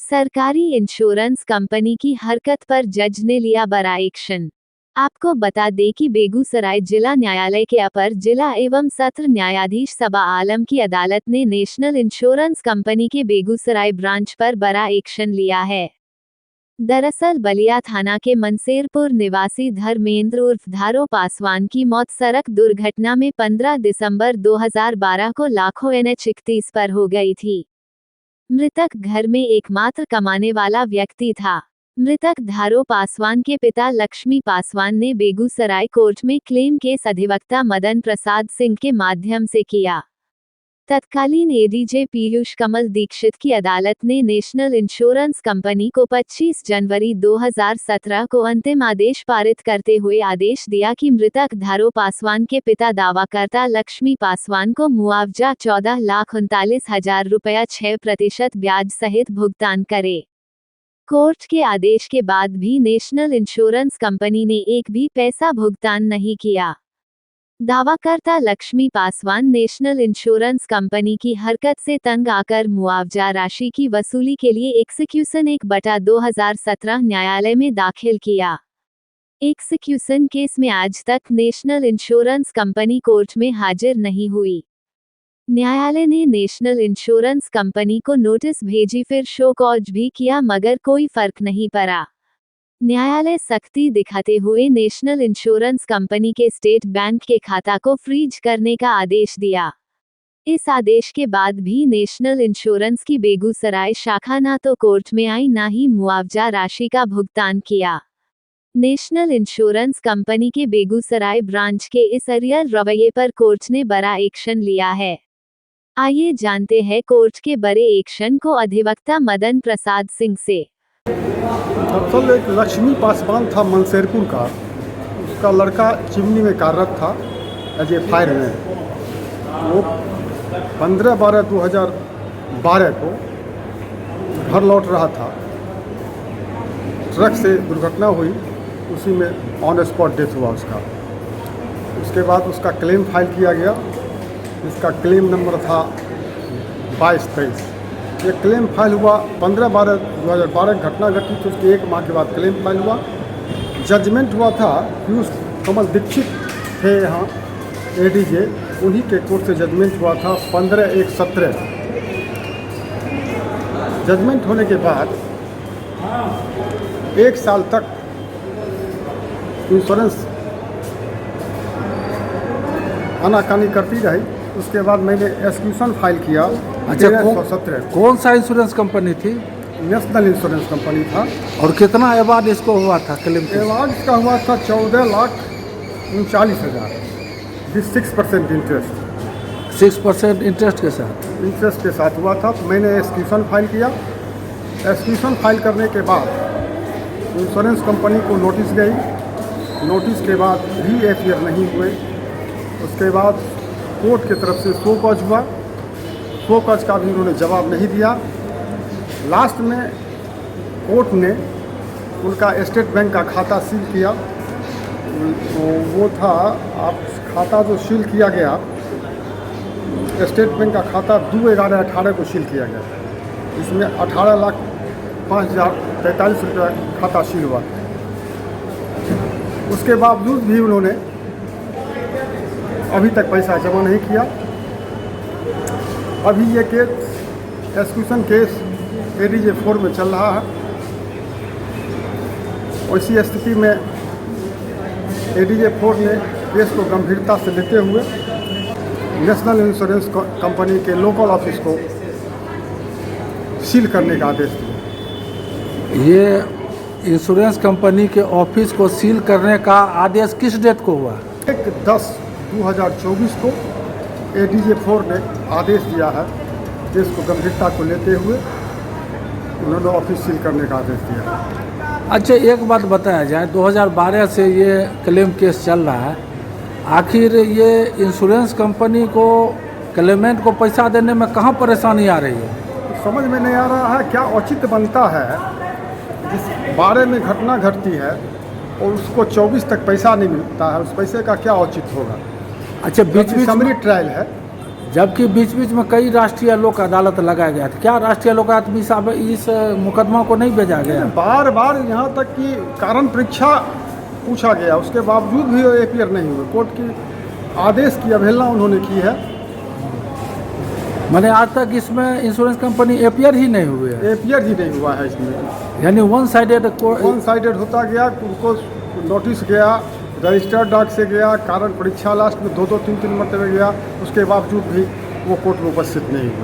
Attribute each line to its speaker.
Speaker 1: सरकारी insurance company की हरकत पर जज ने लिया बड़ा एक्शन। आपको बता दें कि बेगूसराय जिला न्यायालय के अपर जिला एवं सत्र न्यायाधीश सबा आलम की अदालत ने नेशनल इंश्योरेंस कंपनी के बेगूसराय ब्रांच पर बड़ा एक्शन लिया है। दरअसल बलिया थाना के मनसेरपुर निवासी धर्मेंद्र उर्फ धारो पासवान की मौत सड़क दुर्घटना में 15 दिसंबर 2012 को लाखों NH-31 पर हो गई थी। मृतक घर में एकमात्र कमाने वाला व्यक्ति था। मृतक धारो पासवान के पिता लक्ष्मी पासवान ने बेगूसराय कोर्ट में क्लेम केस अधिवक्ता मदन प्रसाद सिंह के माध्यम से किया। तत्कालीन ADJ पीयूष कमल दीक्षित की अदालत ने नेशनल इंश्योरेंस कंपनी को 25 जनवरी 2017 को अंतिम आदेश पारित करते हुए आदेश दिया कि मृतक धारो पासवान के पिता दावाकर्ता लक्ष्मी पासवान को मुआवजा 14,39,000 रुपया 6% ब्याज सहित भुगतान करे। कोर्ट के आदेश के बाद भी नेशनल इंश्योरेंस कंपनी ने एक भी पैसा भुगतान नहीं किया। दावाकर्ता Lakshmi Paswan national insurance company की हरकत से तंग आकर मुआवजा राशि की वसूली के लिए एक्सीक्यूशन 1/2017 न्यायालय में दाखिल किया। एक्सीक्यूशन केस में आज तक नेशनल इंश्योरेंस कंपनी कोर्ट में हाजिर नहीं हुई। न्यायालय ने नेशनल इंश्योरेंस कंपनी को नोटिस भेजी, फिर शो कॉज भी किया, मगर कोई फर्क नहीं पड़ा। न्यायालय सख्ती दिखाते हुए नेशनल इंश्योरेंस कंपनी के स्टेट बैंक के खाता को फ्रीज करने का आदेश दिया। इस आदेश के बाद भी नेशनल इंश्योरेंस की बेगूसराय शाखा ना तो कोर्ट में आई, ना ही मुआवजा राशि का भुगतान किया। नेशनल इंश्योरेंस कंपनी के बेगूसराय ब्रांच के इस अरियर रवैये पर कोर्ट ने बड़ा एक्शन लिया है। आइए जानते हैं कोर्ट के बड़े एक्शन को अधिवक्ता मदन प्रसाद सिंह से।
Speaker 2: दरअसल एक लक्ष्मी पासवान था मनसेरपुर का, उसका लड़का चिमनी में कार्यरत था एज ए फायरमैन। वो 15/12/2012 को घर लौट रहा था, ट्रक से दुर्घटना हुई, उसी में ऑन स्पॉट डेथ हुआ उसका। उसके बाद उसका क्लेम फाइल किया गया, इसका क्लेम नंबर था 2223। ये क्लेम फाइल हुआ 15/12/2012, घटना घटी तो उसके 1 माह के बाद क्लेम फाइल हुआ। जजमेंट हुआ था, पीयूष कमल दीक्षित थे यहाँ ADJ, उन्हीं के कोर्ट से जजमेंट हुआ था 15/1/17। जजमेंट होने के बाद 1 साल तक इंश्योरेंस आनाकानी करती रही। उसके बाद मैंने एक्सक्यूशन फाइल किया।
Speaker 3: अच्छा,
Speaker 2: 1317।
Speaker 3: कौन सा इंश्योरेंस कंपनी थी?
Speaker 2: नेशनल इंश्योरेंस कंपनी था।
Speaker 3: और कितना एवार्ड इसको हुआ था क्लेम?
Speaker 2: एवार्ड इसका हुआ था 14,39,000 विद 6% इंटरेस्ट।
Speaker 3: 6% इंटरेस्ट के साथ?
Speaker 2: इंटरेस्ट के साथ हुआ था। तो मैंने एक्सक्यूशन फाइल किया। एक्सक्यूशन फाइल करने के बाद इंश्योरेंस कंपनी को नोटिस गई। नोटिस के बाद भी FIR नहीं हुए। उसके बाद कोर्ट की तरफ से शो कॉज हुआ। शो कॉज का भी उन्होंने जवाब नहीं दिया। लास्ट में कोर्ट ने उनका स्टेट बैंक का खाता सील किया। तो वो था, आप खाता जो सील किया गया, स्टेट बैंक का खाता 2/11/18 को सील किया गया। इसमें 18,05,043 रुपया खाता सील हुआ। उसके बावजूद भी उन्होंने अभी तक पैसा जमा नहीं किया। अभी ये केस एक्सक्यूशन केस ADJ 4 में चल रहा है। ऐसी स्थिति में ADJ 4 ने केस को गंभीरता से लेते हुए नेशनल इंश्योरेंस कंपनी के लोकल ऑफिस को सील करने का आदेश दिया।
Speaker 3: ये इंश्योरेंस कंपनी के ऑफिस को सील करने का आदेश किस डेट को हुआ?
Speaker 2: 1/10/2024 को ADJ 4 ने आदेश दिया है। केस को गंभीरता को लेते हुए उन्होंने ऑफिस सील करने का आदेश दिया।
Speaker 3: अच्छा, एक बात बताया जाए, 2012 से ये क्लेम केस चल रहा है। आखिर ये इंश्योरेंस कंपनी को क्लेमेंट को पैसा देने में कहाँ परेशानी आ रही है?
Speaker 2: समझ में नहीं आ रहा है। क्या औचित्य बनता है, जिस बारे में घटना घटती है और उसको 24 तक पैसा नहीं मिलता है, उस पैसे का क्या औचित्य होगा?
Speaker 3: अच्छा, बीच
Speaker 2: समरी ट्रायल है।
Speaker 3: जबकि बीच बीच में कई राष्ट्रीय लोक अदालत लगाया गया था। क्या राष्ट्रीय लोक अदालत में इस मुकदमा को नहीं भेजा गया?
Speaker 2: बार बार यहाँ तक कि कारण परीक्षा पूछा गया, उसके बावजूद भी वो एपियर नहीं हुए। कोर्ट की आदेश की अवहेलना उन्होंने की है।
Speaker 3: मैंने आज तक इसमें इंश्योरेंस कंपनी एपियर ही नहीं हुए है,
Speaker 2: एपियर ही नहीं हुआ है इसमें।
Speaker 3: यानी वन साइडेड
Speaker 2: होता गया, उनको नोटिस गया, रजिस्टर्ड डाक से गया, कारण परीक्षा लास्ट में 2-2 3-3 मरतबे गया, उसके बावजूद भी वो कोर्ट में उपस्थित नहीं हुए।